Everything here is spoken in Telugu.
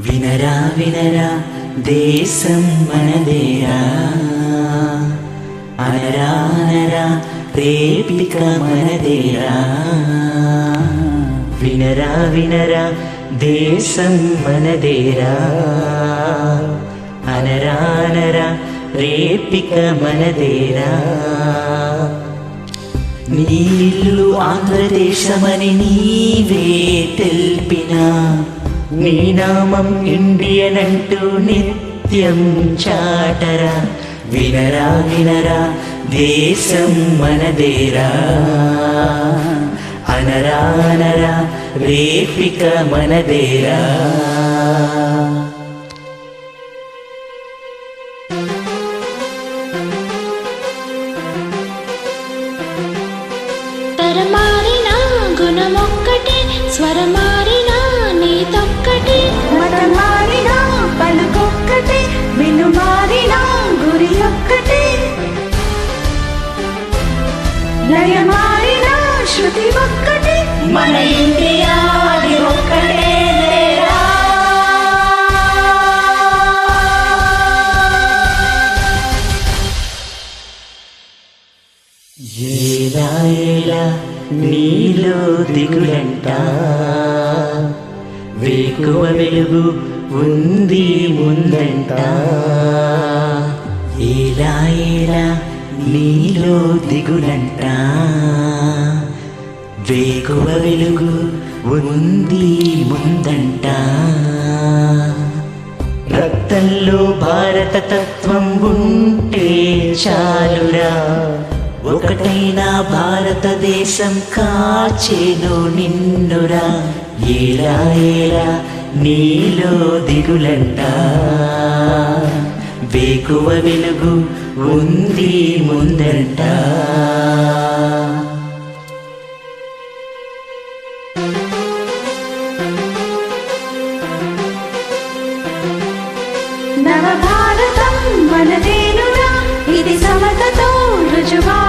వినరా వినరా దేశం మనదేరా, అనరా అనరా రేపిక మనదేరా. వినరా వినరా దేశం మనదేరా, అనరా అనరా రేపిక మనదేరా. నీ ఇల్లు ఆంధ్రదేశమని నీవే తెల్పినా, నీ నామం ఇండియన్ అంటూ నిత్యం చాటరా. వినరా వినరా దేశం మనదేరా, అనరా అనరా రేపిక మనదేరా. తరమారిన గుణమొక్కటే, స్వరమారిన నీతొక్కటే, మతమారిన పలుకొక్కటే, వినుమారిన గురి ఒక్కటే, లయమారిన శృతి ఒక్కటే, మన ఇండియా అది ఒక్కటే లేరా. ఏలా ఏలా నీలో దిగులంట, వేకువ వెలుగు ఉంది ముందంట. ఏలా ఏలా నీలో దిగులంట, వేకువ వెలుగు ఉంది ముందంట. రక్తంలో భారత తత్వం ఉంటే చాలురా, ఒకటైన భారతదేశం కాచేను నిన్నురా. ఏలా ఏలా నీలో దిగులంట, వేకువ వెలుగు ఉంది ముందంట. నవ భారతం మనదేనురా, ఇది సమతతో రుజువా.